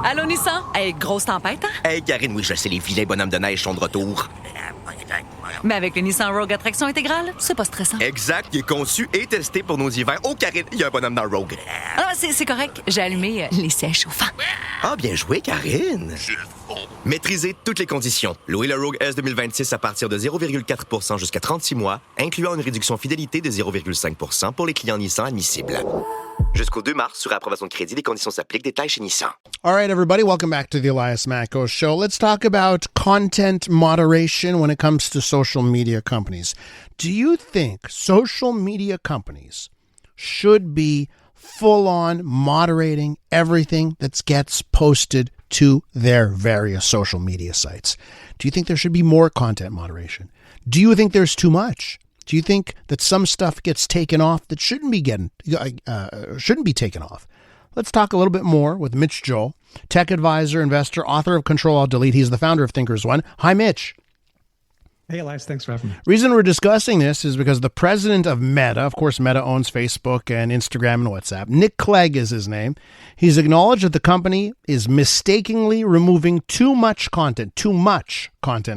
Allô, Nissan? Hey, grosse tempête, hein? Hey, Karine, oui, je sais, les vilains bonhommes de neige sont de retour. Mais avec le Nissan Rogue à traction intégrale, c'est pas stressant. Exact, il est conçu et testé pour nos hivers. Oh, Karine, il y a un bonhomme dans le Rogue. Ah, c'est correct. J'ai allumé les sièges chauffants. Ah, bien joué, Karine. Maîtrisez toutes les conditions. Louez le Rogue S 2026 à partir de 0,4% jusqu'à 36 mois, incluant une réduction fidélité de 0,5% pour les clients Nissan admissibles. Jusqu'au 2 mars, sur approbation de crédit, les conditions s'appliquent. Détails chez Nissan. All right, everybody, welcome back to the Elias Macko Show. Let's talk about content moderation when it comes to social media companies. Do you think social media companies should be full-on moderating everything that gets posted to their various social media sites? Do you think there should be more content moderation? Do you think there's too much? Do you think that some stuff gets taken off that shouldn't be taken off? Let's talk a little bit more with Mitch Joel, tech advisor, investor, author of CTRL ALT Delete. He's the founder of ThinkersOne. Hi, Mitch. Hey, Elias. Thanks for having me. Reason we're discussing this is because the president of Meta, of course, Meta owns Facebook and Instagram and WhatsApp. Nick Clegg is his name. He's acknowledged that the company is mistakenly removing too much content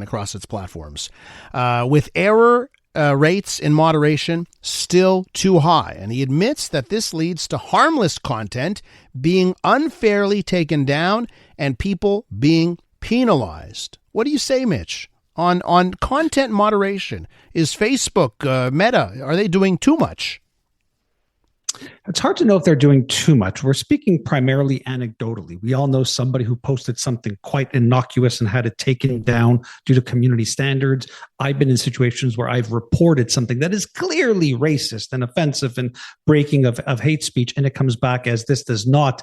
across its platforms, with error rates in moderation still too high. And he admits that this leads to harmless content being unfairly taken down and people being penalized. What do you say, Mitch, on content moderation? Is Facebook, Meta, are they doing too much? It's hard to know if they're doing too much. We're speaking primarily anecdotally. We all know somebody who posted something quite innocuous and had it taken down due to community standards. I've been in situations where I've reported something that is clearly racist and offensive and breaking of hate speech, and it comes back as this does not,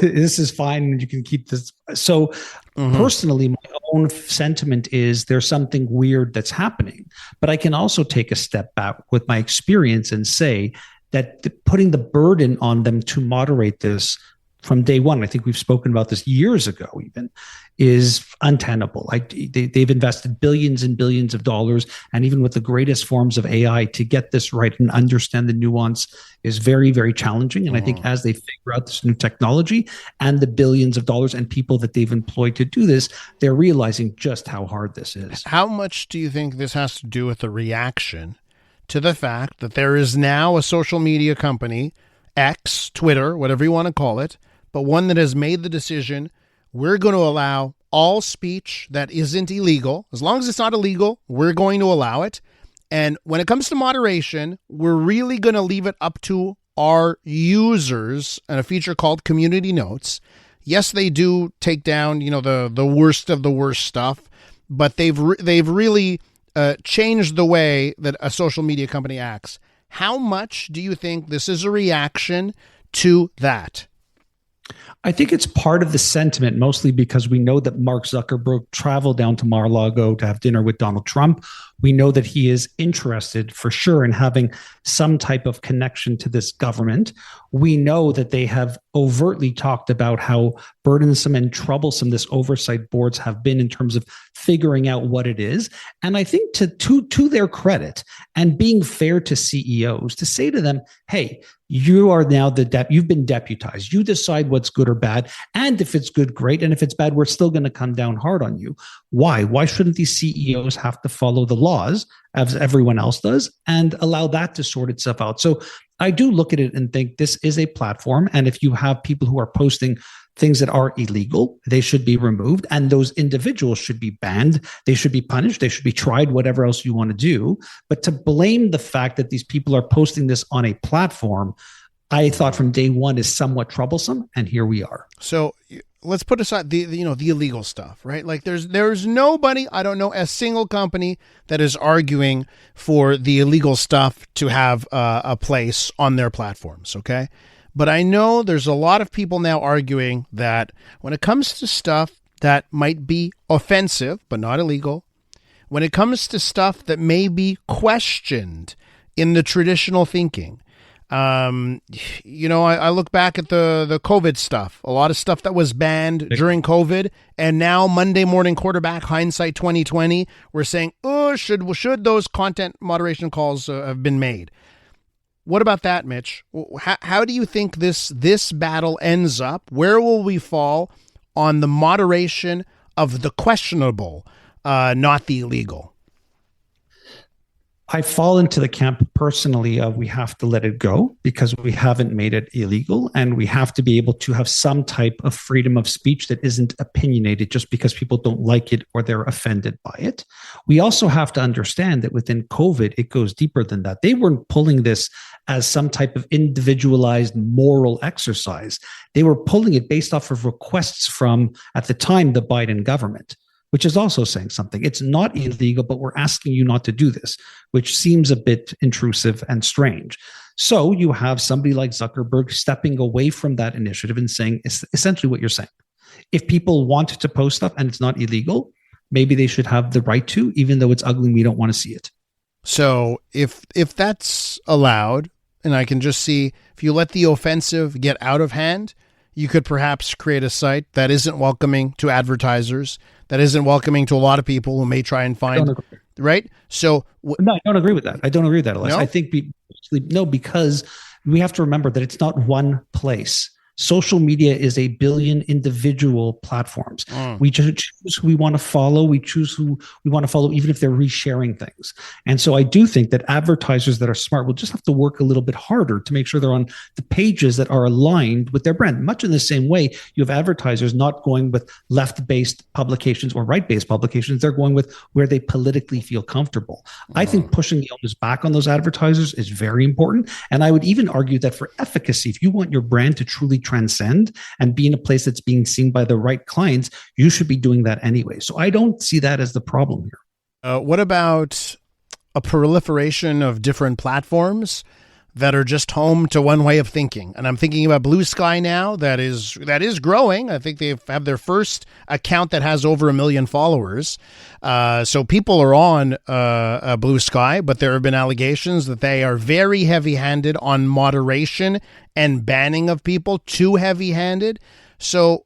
this is fine and you can keep this. So personally, my own sentiment is there's something weird that's happening. But I can also take a step back with my experience and say that putting the burden on them to moderate this from day one, I think we've spoken about this years ago even, is untenable. Like they've invested billions and billions of dollars, and even with the greatest forms of AI, to get this right and understand the nuance is very, very challenging. And I think as they figure out this new technology and the billions of dollars and people that they've employed to do this, they're realizing just how hard this is. How much do you think this has to do with the reaction to the fact that there is now a social media company, X, Twitter, whatever you want to call it, but one that has made the decision, we're going to allow all speech that isn't illegal. As long as it's not illegal, we're going to allow it. And when it comes to moderation, we're really going to leave it up to our users and a feature called Community Notes. Yes, they do take down, the worst of the worst stuff, but they've really changed the way that a social media company acts. How much do you think this is a reaction to that? I think it's part of the sentiment, mostly because we know that Mark Zuckerberg traveled down to Mar-a-Lago to have dinner with Donald Trump. We know that he is interested for sure in having some type of connection to this government. We know that they have overtly talked about how burdensome and troublesome this oversight boards have been in terms of figuring out what it is. And I think to their credit and being fair to CEOs, to say to them, hey, you are now you've been deputized. You decide what's good or bad. And if it's good, great. And if it's bad, we're still going to come down hard on you. Why? Why shouldn't these CEOs have to follow the laws as everyone else does and allow that to sort itself out? So I do look at it and think this is a platform. And if you have people who are posting things that are illegal, they should be removed. And those individuals should be banned. They should be punished. They should be tried, whatever else you want to do. But to blame the fact that these people are posting this on a platform, I thought from day one is somewhat troublesome. And here we are. So let's put aside the illegal stuff, right? Like there's nobody, I don't know a single company that is arguing for the illegal stuff to have a place on their platforms. Okay. But I know there's a lot of people now arguing that when it comes to stuff that might be offensive, but not illegal, when it comes to stuff that may be questioned in the traditional thinking, I look back at the COVID stuff, a lot of stuff that was banned during COVID, and now Monday morning quarterback hindsight 2020, we're saying, should those content moderation calls have been made? what about that, Mitch? How do you think this battle ends up? Where will we fall on the moderation of the questionable, not the illegal? I fall into the camp personally of we have to let it go because we haven't made it illegal, and we have to be able to have some type of freedom of speech that isn't opinionated just because people don't like it or they're offended by it. We also have to understand that within COVID, it goes deeper than that. They weren't pulling this as some type of individualized moral exercise. They were pulling it based off of requests from, at the time, the Biden government, which is also saying something. It's not illegal, but we're asking you not to do this, which seems a bit intrusive and strange. So you have somebody like Zuckerberg stepping away from that initiative and saying essentially what you're saying. If people want to post stuff and it's not illegal, maybe they should have the right to, even though it's ugly and we don't want to see it. So if that's allowed, and I can just see if you let the offensive get out of hand, you could perhaps create a site that isn't welcoming to advertisers, that isn't welcoming to a lot of people who may try and find, right? So no, I don't agree with that. I don't agree with that, Elias. No? I think because we have to remember that it's not one place. Social media is a billion individual platforms. We just choose who we want to follow. We choose who we want to follow, even if they're resharing things. And so I do think that advertisers that are smart will just have to work a little bit harder to make sure they're on the pages that are aligned with their brand. Much in the same way, you have advertisers not going with left-based publications or right-based publications. They're going with where they politically feel comfortable. I think pushing the onus back on those advertisers is very important. And I would even argue that for efficacy, if you want your brand to truly transcend and be in a place that's being seen by the right clients, you should be doing that anyway. So I don't see that as the problem here. What about a proliferation of different platforms that are just home to one way of thinking? And I'm thinking about Blue Sky now. That is growing. I think they have their first account that has over 1 million followers. So people are on Blue Sky, but there have been allegations that they are very heavy-handed on moderation and banning of people, too heavy-handed. So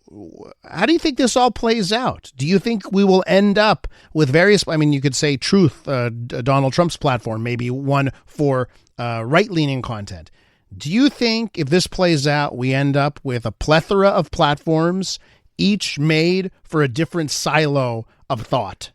how do you think this all plays out? Do you think we will end up with various, I mean, you could say Truth, Donald Trump's platform, maybe one for right-leaning content. Do you think if this plays out, we end up with a plethora of platforms, each made for a different silo of thought?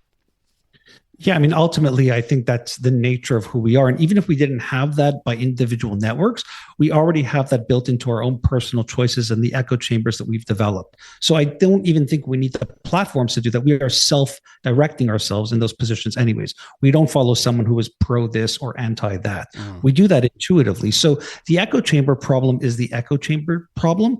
Yeah, I mean, ultimately, I think that's the nature of who we are. And even if we didn't have that by individual networks, we already have that built into our own personal choices and the echo chambers that we've developed. So I don't even think we need the platforms to do that. We are self-directing ourselves in those positions anyways. We don't follow someone who is pro this or anti that. We do that intuitively. So the echo chamber problem is the echo chamber problem.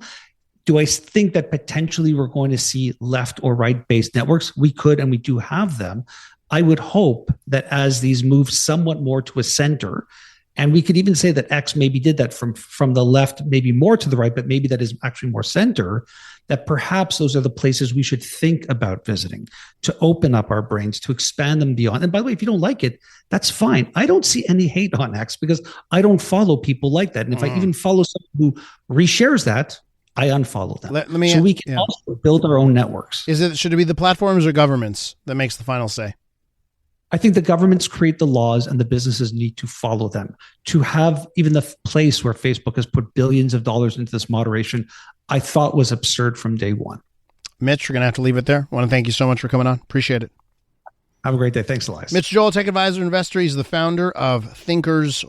Do I think that potentially we're going to see left or right-based networks? We could, and we do have them. I would hope that as these move somewhat more to a center, and we could even say that X maybe did that from the left, maybe more to the right, but maybe that is actually more center, that perhaps those are the places we should think about visiting to open up our brains, to expand them beyond. And by the way, if you don't like it, that's fine. I don't see any hate on X because I don't follow people like that. And if I even follow someone who reshares that, I unfollow them. So we can also build our own networks. Should it be the platforms or governments that makes the final say? I think the governments create the laws and the businesses need to follow them. To have even the place where Facebook has put billions of dollars into this moderation, I thought was absurd from day one. Mitch, we're going to have to leave it there. I want to thank you so much for coming on. Appreciate it. Have a great day. Thanks, Elias. Mitch Joel, tech advisor, investor. He's the founder of ThinkersOne.